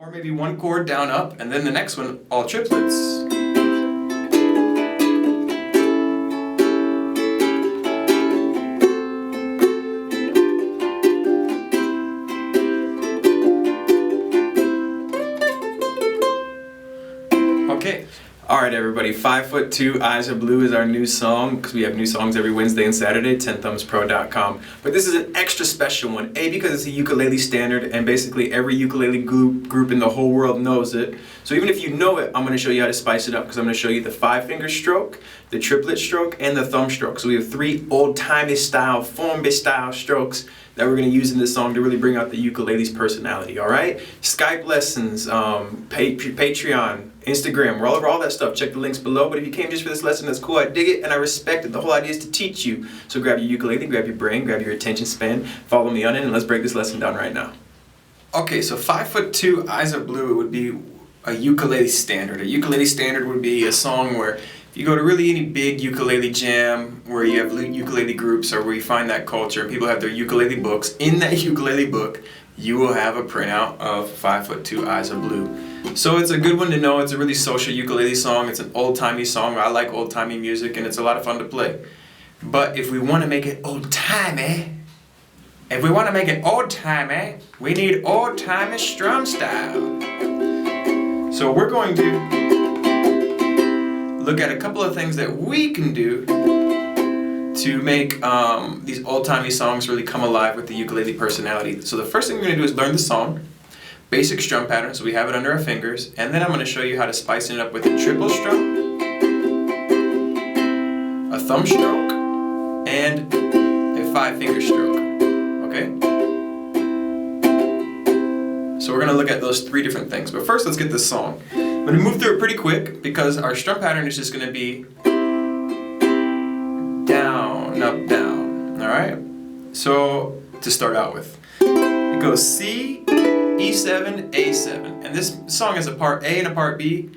Or maybe one chord down up and then the next one all triplets. Okay. Alright everybody, 5 Foot Two, Eyes Are Blue is our new song, because we have new songs every Wednesday and Saturday, Tenthumbspro.com. But this is an extra special one, A, because it's a ukulele standard, and basically every ukulele group in the whole world knows it. So even if you know it, I'm going to show you how to spice it up, because I'm going to show you the 5-finger stroke, the triplet stroke, and the thumb stroke. So we have 3 old-timey style, form-based style strokes that we're going to use in this song to really bring out the ukulele's personality, alright? Skype lessons, Patreon, Instagram, we're all over all that stuff. Check the links below. But if you came just for this lesson, that's cool. I dig it and I respect it. The whole idea is to teach you. So grab your ukulele, grab your brain, grab your attention span, follow me on it, and let's break this lesson down right now. Okay, so 5 Foot Two, Eyes Are Blue would be a ukulele standard. A ukulele standard would be a song where if you go to really any big ukulele jam where you have ukulele groups or where you find that culture and people have their ukulele books, in that ukulele book you will have a printout of 5 Foot Two, Eyes Are Blue. So it's a good one to know. It's a really social ukulele song. It's an old-timey song. I like old-timey music and it's a lot of fun to play. But if we want to make it old-timey, we need old-timey strum style. So we're going to look at a couple of things that we can do to make these old-timey songs really come alive with the ukulele personality. So the first thing we're going to do is learn the song, basic strum pattern, so we have it under our fingers, and then I'm going to show you how to spice it up with a triple strum, a thumb stroke, and a 5-finger stroke. Okay? So we're going to look at those 3 different things. But first, let's get this song. I'm going to move through it pretty quick because our strum pattern is just going to be down, up, down. Alright? So, to start out with, it goes C, E7, A7. And this song has a part A and a part B.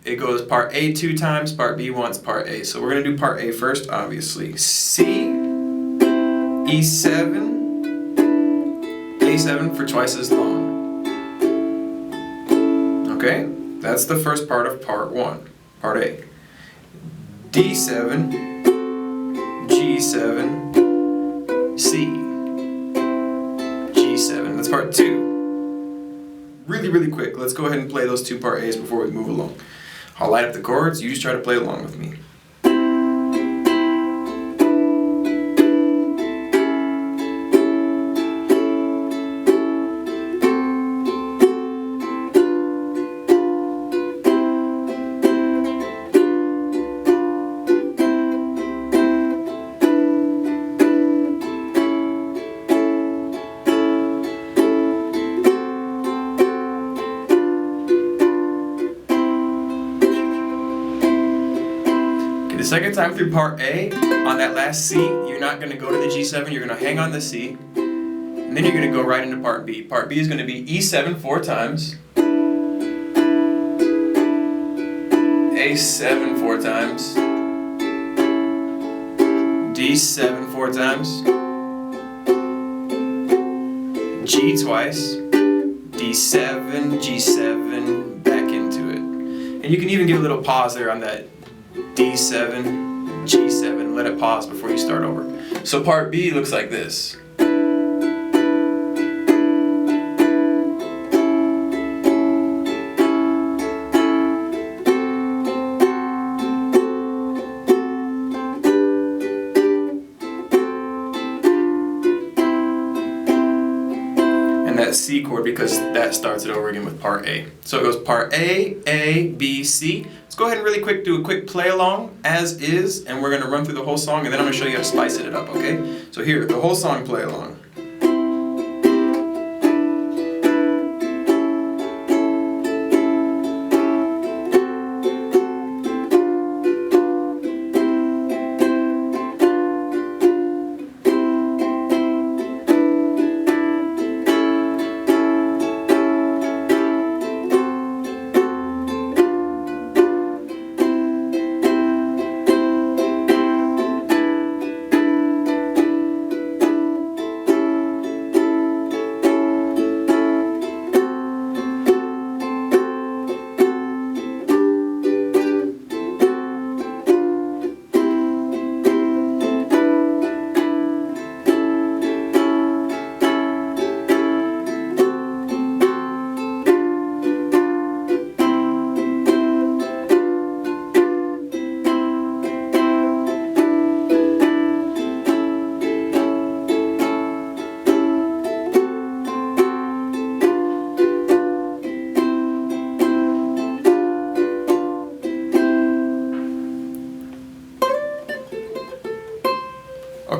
It goes part A 2 times, part B once, part A. So we're going to do part A first, obviously. C, E7, A7 for twice as long. Okay? That's the first part of part 1, part A. D7, G7, C, G7. That's part 2. Really, really quick. Let's go ahead and play those 2 part A's before we move along. I'll light up the chords. You just try to play along with me. The second time through part A, on that last C, you're not going to go to the G7, you're going to hang on the C, and then you're going to go right into part B. Part B is going to be E7 4 times, A7 4 times, D7 4 times, G twice, D7, G7, back into it. And you can even get a little pause there on that D7, G7, let it pause before you start over. So part B looks like this. And that C chord, because that starts it over again with part A. So it goes part A, B, C. Let's go ahead and really quick do a quick play along as is, and we're going to run through the whole song, and then I'm going to show you how to spice it up, okay? So here, the whole song play along.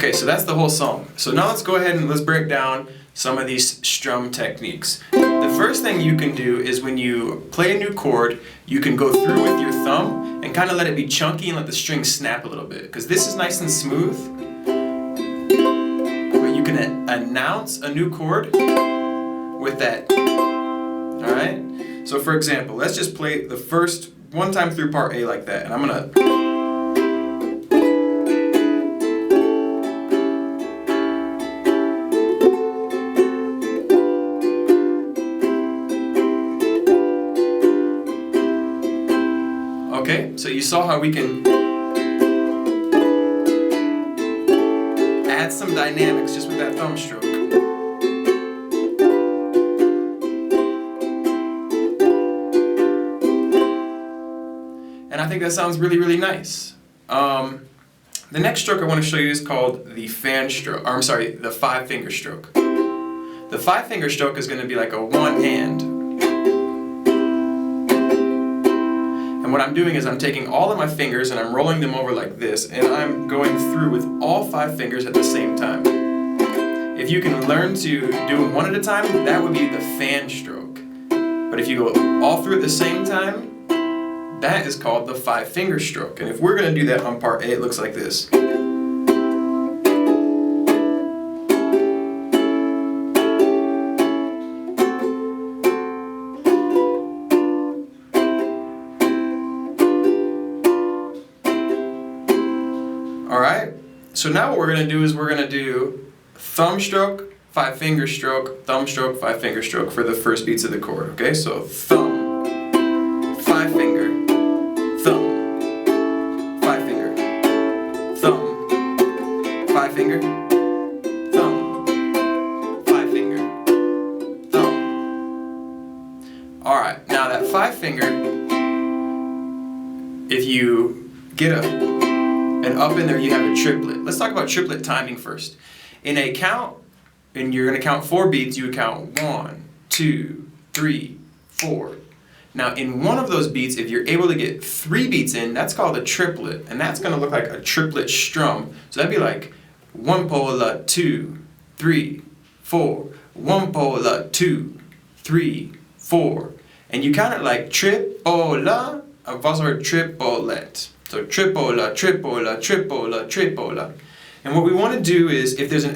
Okay, so that's the whole song. So now let's go ahead and let's break down some of these strum techniques. The first thing you can do is when you play a new chord, you can go through with your thumb and kind of let it be chunky and let the string snap a little bit, because this is nice and smooth. But you can announce a new chord with that. Alright? So for example, let's just play the first one time through part A like that, and I'm gonna. Okay, so you saw how we can add some dynamics just with that thumb stroke. And I think that sounds really, really nice. The next stroke I want to show you is called the fan stroke, or I'm sorry, the 5-finger stroke. The 5-finger stroke is going to be like a one hand. And what I'm doing is I'm taking all of my fingers and I'm rolling them over like this, and I'm going through with all 5 fingers at the same time. If you can learn to do them one at a time, that would be the fan stroke. But if you go all through at the same time, that is called the 5-finger stroke. And if we're going to do that on part A, it looks like this. Alright, so now what we're going to do is we're going to do thumb stroke, 5-finger stroke, thumb stroke, 5-finger stroke for the first beats of the chord. Okay, so thumb, 5-finger, thumb, 5-finger, thumb, 5-finger, thumb, 5-finger, thumb. Alright, now that 5-finger, if you get and up in there you have a triplet. Let's talk about triplet timing first. In a count, and you're going to count 4 beats, you would count 1, 2, 3, 4. Now in one of those beats, if you're able to get 3 beats in, that's called a triplet, and that's going to look like a triplet strum. So that'd be like 1 pola, 2, 3, 4, 1 pola, 2, 3, 4. And you count it like tripola. I've also heard triplet. So tripola, tripola, tripola, tripola. And what we want to do is, if there's I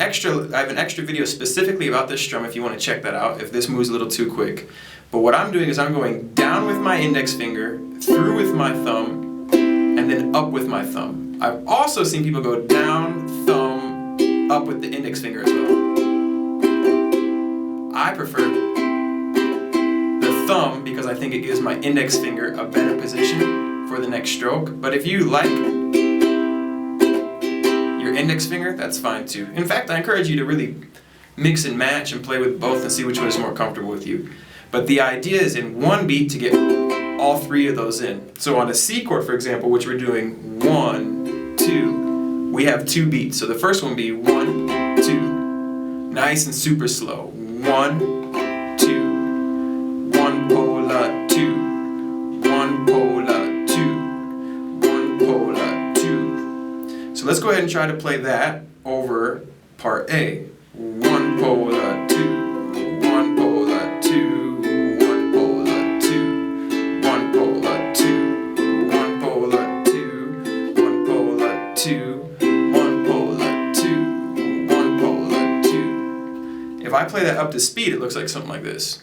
have an extra video specifically about this strum if you want to check that out, if this moves a little too quick. But what I'm doing is I'm going down with my index finger, through with my thumb, and then up with my thumb. I've also seen people go down, thumb, up with the index finger as well. I prefer the thumb because I think it gives my index finger a better position for the next stroke. But if you like your index finger, that's fine too. In fact, I encourage you to really mix and match and play with both and see which one is more comfortable with you. But the idea is in one beat to get all 3 of those in. So on a C chord, for example, which we're doing 1, 2, we have 2 beats. So the first one would be 1, 2, nice and super slow. 1, 2, 1 pola, 2, 1 pola, 2, 1 pola, 2. So let's go ahead and try to play that over part A. 1 pola, 2, 1 pola, 2, 1 pola, 2, 1 pola, 2, 1 pola, 2, 1 pola, 2, 1 pola, 2, 1 pola, 2. If I play that up to speed, it looks like something like this.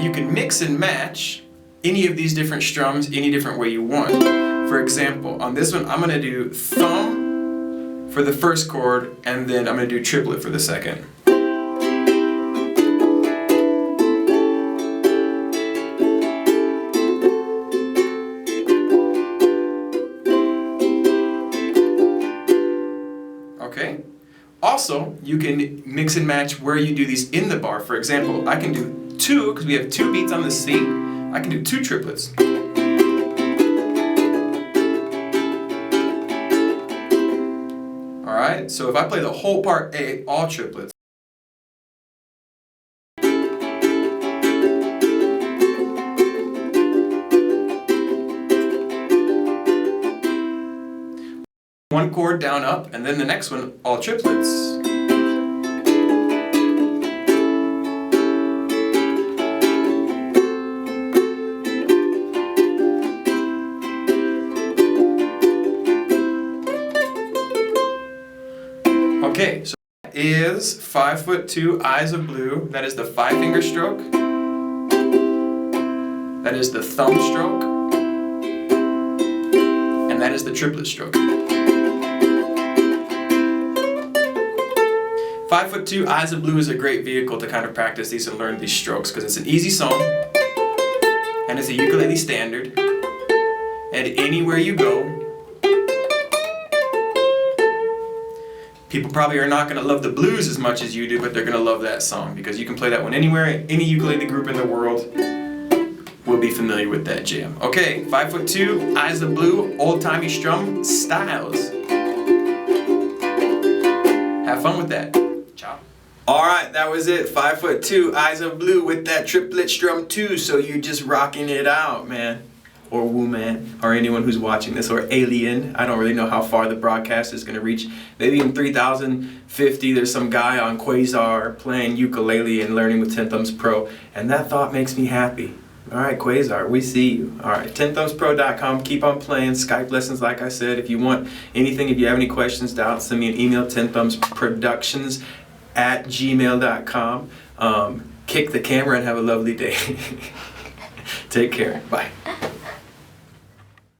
You can mix and match any of these different strums any different way you want. For example, on this one I'm going to do thumb for the first chord, and then I'm going to do triplet for the second. Okay? Also, you can mix and match where you do these in the bar. For example, I can do 2, because we have 2 beats on the C, I can do 2 triplets. Alright, so if I play the whole part A, all triplets. One chord down up, and then the next one, all triplets. Okay, so that is 5 Foot Two, Eyes of Blue. That is the 5-finger stroke. That is the thumb stroke. And that is the triplet stroke. 5 Foot Two, Eyes of Blue is a great vehicle to kind of practice these and learn these strokes because it's an easy song and it's a ukulele standard. And anywhere you go, people probably are not going to love the blues as much as you do, but they're going to love that song because you can play that one anywhere. Any ukulele group in the world will be familiar with that jam. Okay, 5 Foot Two, Eyes of Blue, old-timey strum styles. Have fun with that. Ciao. Alright, that was it. 5 Foot Two, Eyes of Blue with that triplet strum too, so you're just rocking it out, man. Or woman, or anyone who's watching this, or alien. I don't really know how far the broadcast is going to reach. Maybe in 3050 there's some guy on Quasar playing ukulele and learning with Tenthumbs Pro, and that thought makes me happy. Alright, Quasar, we see you. Alright, Tenthumbspro.com, keep on playing. Skype lessons, like I said. If you want anything, if you have any questions, doubts, send me an email, tenthumbsproductions@gmail.com. Kick the camera and have a lovely day. Take care. Bye.